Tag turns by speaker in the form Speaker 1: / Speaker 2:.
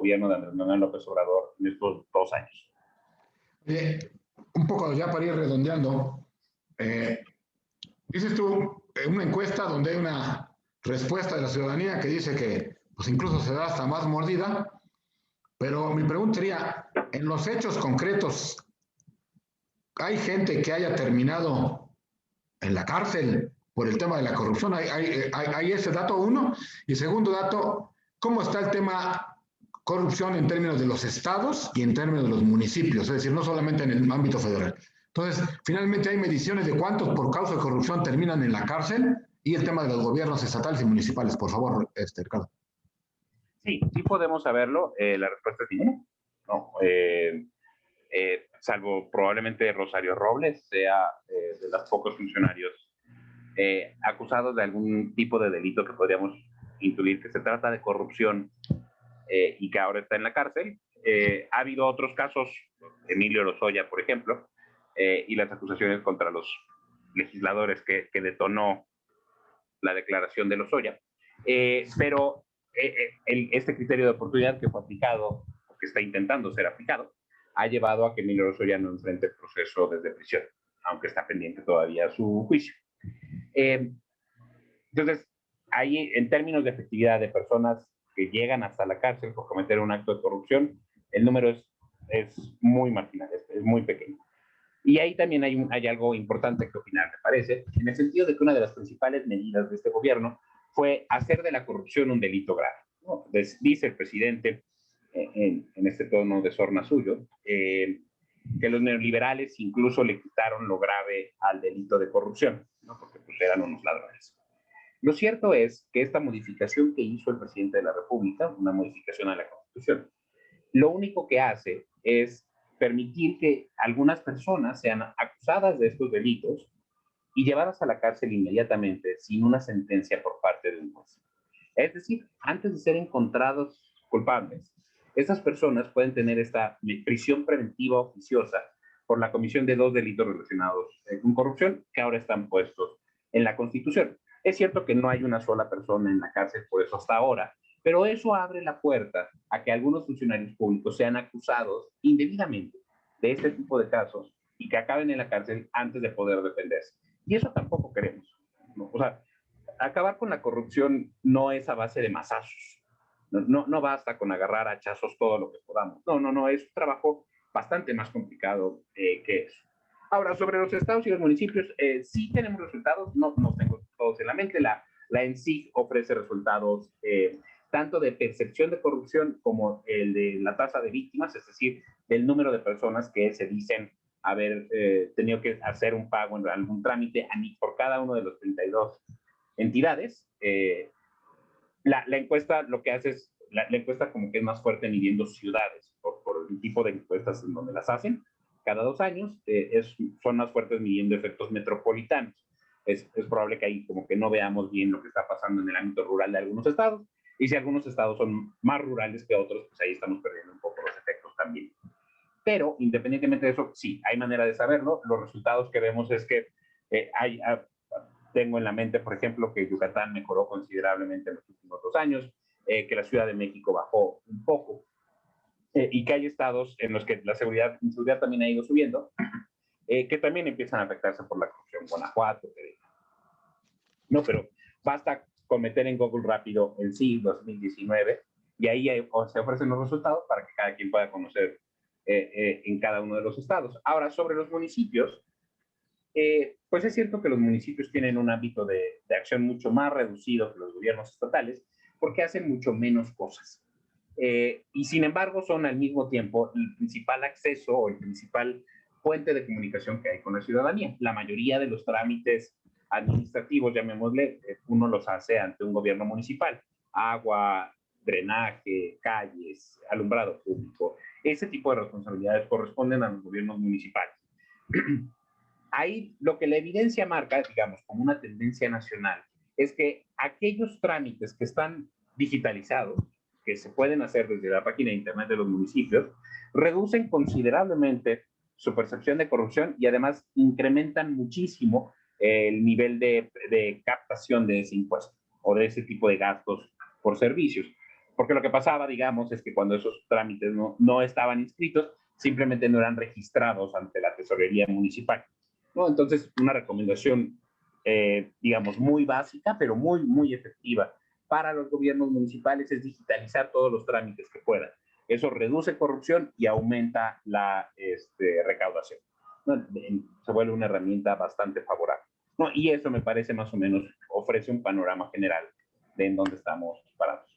Speaker 1: gobierno de Andrés Manuel López Obrador en estos 2 años.
Speaker 2: Un poco ya para ir redondeando, dices tú una encuesta donde hay una respuesta de la ciudadanía que dice que pues incluso se da hasta más mordida, pero mi pregunta sería, en los hechos concretos, ¿hay gente que haya terminado en la cárcel por el tema de la corrupción? ¿Hay ese dato, uno? Y segundo dato, ¿cómo está el tema corrupción en términos de los estados y en términos de los municipios? Es decir, no solamente en el ámbito federal. Entonces, finalmente hay mediciones de cuántos por causa de corrupción terminan en la cárcel y el tema de los gobiernos estatales y municipales. Por favor, Ricardo.
Speaker 1: Sí, sí podemos saberlo. La respuesta es no. No. Salvo probablemente Rosario Robles sea de los pocos funcionarios acusados de algún tipo de delito que podríamos intuir que se trata de corrupción y que ahora está en la cárcel. Ha habido otros casos, Emilio Lozoya, por ejemplo, y las acusaciones contra los legisladores que detonó la declaración de Lozoya. Pero este criterio de oportunidad que fue aplicado, o que está intentando ser aplicado, ha llevado a que Emilio Lozoya no enfrente el proceso desde prisión, aunque está pendiente todavía su juicio. Entonces, ahí, en términos de efectividad de personas que llegan hasta la cárcel por cometer un acto de corrupción, el número es muy marginal, es muy pequeño. Y ahí también hay algo importante que opinar, me parece, en el sentido de que una de las principales medidas de este gobierno fue hacer de la corrupción un delito grave, ¿no? Dice el presidente en este tono de sorna suyo, que los neoliberales incluso le quitaron lo grave al delito de corrupción, ¿no? Porque pues eran unos ladrones. Lo cierto es que esta modificación que hizo el presidente de la República, una modificación a la Constitución, lo único que hace es permitir que algunas personas sean acusadas de estos delitos y llevadas a la cárcel inmediatamente sin una sentencia por parte de un juez. Es decir, antes de ser encontrados culpables, estas personas pueden tener esta prisión preventiva oficiosa por la comisión de 2 delitos relacionados con corrupción que ahora están puestos en la Constitución. Es cierto que no hay una sola persona en la cárcel por eso hasta ahora, pero eso abre la puerta a que algunos funcionarios públicos sean acusados indebidamente de este tipo de casos y que acaben en la cárcel antes de poder defenderse. Y eso tampoco queremos, ¿no? O sea, acabar con la corrupción no es a base de mazazos. No basta con agarrar a hachazos todo lo que podamos. No, es un trabajo bastante más complicado que eso. Ahora, sobre los estados y los municipios, sí tenemos resultados, no tengo todos en la mente. La ENSIG ofrece resultados tanto de percepción de corrupción como el de la tasa de víctimas, es decir, del número de personas que se dicen haber tenido que hacer un pago en algún trámite por cada uno de los 32 entidades. La encuesta lo que hace es, la encuesta como que es más fuerte midiendo ciudades, por el tipo de encuestas en donde las hacen, cada 2 años, son más fuertes midiendo efectos metropolitanos. Es probable que ahí como que no veamos bien lo que está pasando en el ámbito rural de algunos estados, y si algunos estados son más rurales que otros, pues ahí estamos perdiendo un poco los efectos también. Pero independientemente de eso, sí, hay manera de saberlo. Los resultados que vemos es que tengo en la mente, por ejemplo, que Yucatán mejoró considerablemente en los últimos 2 años, que la Ciudad de México bajó un poco, y que hay estados en los que la inseguridad también ha ido subiendo, que también empiezan a afectarse por la corrupción. Guanajuato, no, pero basta con meter en Google rápido el sí 2019 y ahí se ofrecen los resultados para que cada quien pueda conocer en cada uno de los estados. Ahora, sobre los municipios, pues es cierto que los municipios tienen un ámbito de acción mucho más reducido que los gobiernos estatales porque hacen mucho menos cosas. Y sin embargo son al mismo tiempo el principal acceso o el principal fuente de comunicación que hay con la ciudadanía. La mayoría de los trámites administrativos, llamémosle, uno los hace ante un gobierno municipal. Agua, drenaje, calles, alumbrado público. Ese tipo de responsabilidades corresponden a los gobiernos municipales. Ahí lo que la evidencia marca, digamos, como una tendencia nacional, es que aquellos trámites que están digitalizados, que se pueden hacer desde la página de internet de los municipios, reducen considerablemente su percepción de corrupción y además incrementan muchísimo el nivel de captación de ese impuesto o de ese tipo de gastos por servicios. Porque lo que pasaba, digamos, es que cuando esos trámites no estaban inscritos, simplemente no eran registrados ante la tesorería municipal, ¿no? Entonces, una recomendación, digamos, muy básica, pero muy, muy efectiva para los gobiernos municipales es digitalizar todos los trámites que puedan. Eso reduce corrupción y aumenta la recaudación, ¿no? Se vuelve una herramienta bastante favorable, ¿no? Y eso me parece más o menos ofrece un panorama general de en dónde estamos parados.